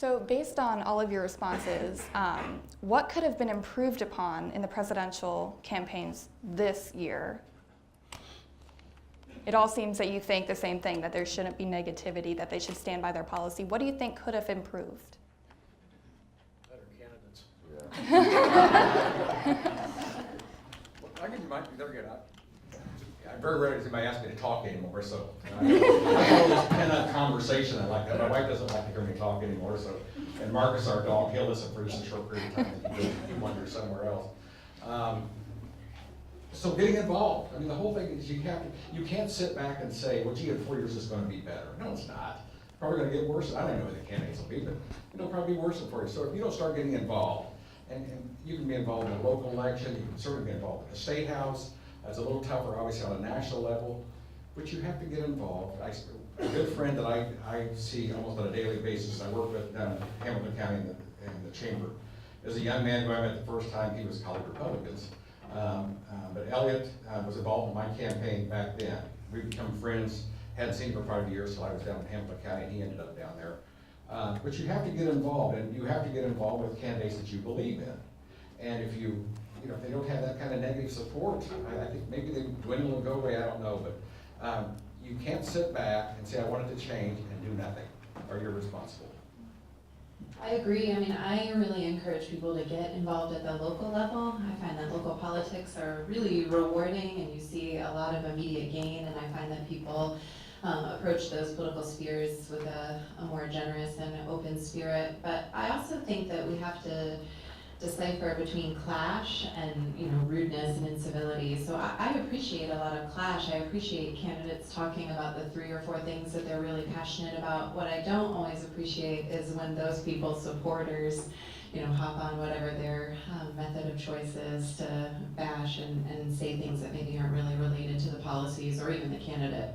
So based on all of your responses, what could have been improved upon in the presidential campaigns this year? It all seems that you think the same thing, that there shouldn't be negativity, that they should stand by their policy. What do you think could have improved? Better candidates. Yeah. I'll give you mine. They're good. I'm very rarely does anybody ask me to talk anymore, so I call this pent-up conversation. I like that. My wife doesn't like to hear me talk anymore, so. And Marcus, our dog, he'll listen for just a short period of time and he wanders somewhere else. So getting involved. I mean, the whole thing is you can't sit back and say, well, gee, in 4 years it's going to be better. No, it's not. It's probably going to get worse. I don't know who the candidates will be, but it'll probably be worse in 4 years. So if you don't start getting involved, and you can be involved in a local election, you can certainly be involved in the State House. It's a little tougher, obviously, on a national level, but you have to get involved. A good friend that I see almost on a daily basis, I work with down in Hamilton County in the chamber, is a young man who I met the first time. He was calling Republicans. But Elliot was involved in my campaign back then. We become friends, hadn't seen him for 5 years, so I was down in Hamilton County and he ended up down there. But you have to get involved, and you have to get involved with candidates that you believe in. And if if they don't have that kind of negative support, I think maybe they dwindle and go away, I don't know, but you can't sit back and say, I want it to change and do nothing, or you're responsible. I agree. I mean, I really encourage people to get involved at the local level. I find that local politics are really rewarding and you see a lot of immediate gain, and I find that people approach those political spheres with a more generous and open spirit. But I also think that we have to decipher between clash and rudeness and incivility. So I appreciate a lot of clash. I appreciate candidates talking about the 3 or 4 things that they're really passionate about. What I don't always appreciate is when those people's supporters hop on whatever their method of choice is to bash and say things that maybe aren't really related to the policies or even the candidate.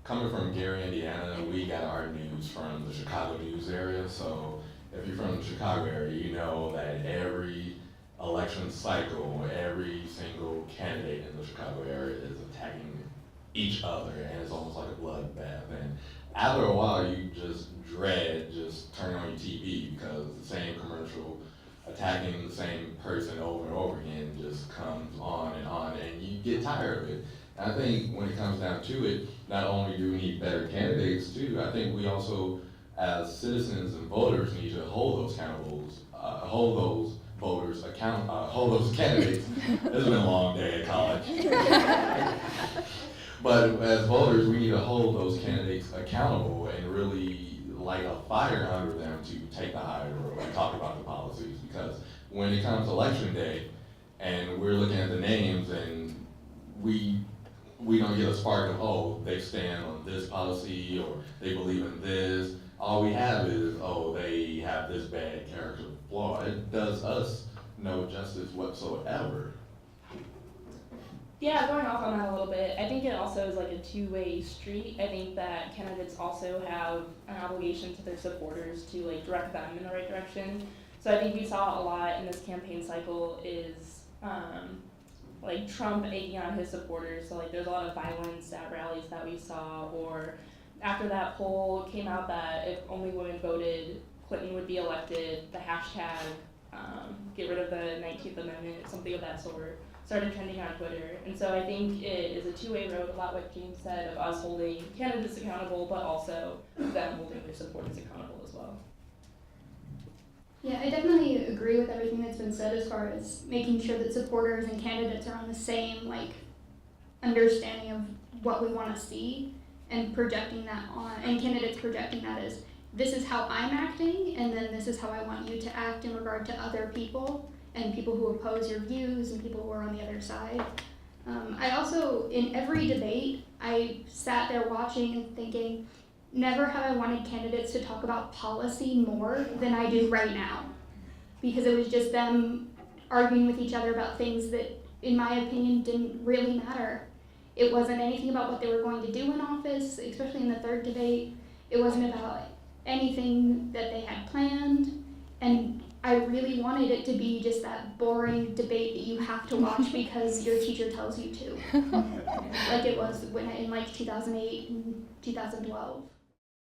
Coming from Gary, Indiana, we got our news from the Chicago news area. So if you're from the Chicago area, you know that every election cycle, every single candidate in the Chicago area is attacking each other, and it's almost like a bloodbath. And after a while, you just dread just turning on your TV because the same commercial attacking the same person over and over again just comes on, and you get tired of it. And I think when it comes down to it, not only do we need better candidates too, I think we also, as citizens and voters, need to hold those hold those voters hold those candidates. This has been a long day at college. But as voters, we need to hold those candidates accountable and really light a fire under them to take the higher road and talk about the policies. Because when it comes to election day, and we're looking at the names, and we don't get a spark of, oh, they stand on this policy or they believe in this. All we have is, oh, they have this bad character flaw. It does us no justice whatsoever. Yeah, going off on that a little bit, I think it also is like a two-way street. I think that candidates also have an obligation to their supporters to direct them in the right direction. So I think we saw a lot in this campaign cycle is Trump egging on his supporters. So there's a lot of violence at rallies that we saw, or after that poll came out that if only women voted, Clinton would be elected, the hashtag get rid of the 19th Amendment, something of that sort, started trending on Twitter. And so I think it is a two-way road, a lot what James said, of us holding candidates accountable, but also them holding their supporters accountable as well. Yeah, I definitely agree with everything that's been said as far as making sure that supporters and candidates are on the same understanding of what we want to see, and projecting that on, and candidates projecting that as, this is how I'm acting, and then this is how I want you to act in regard to other people, and people who oppose your views, and people who are on the other side. I also, in every debate, I sat there watching and thinking, never have I wanted candidates to talk about policy more than I do right now. Because it was just them arguing with each other about things that, in my opinion, didn't really matter. It wasn't anything about what they were going to do in office, especially in the third debate. It wasn't about anything that they had planned. And I really wanted it to be just that boring debate that you have to watch because your teacher tells you to. Like it was in 2008 and 2012.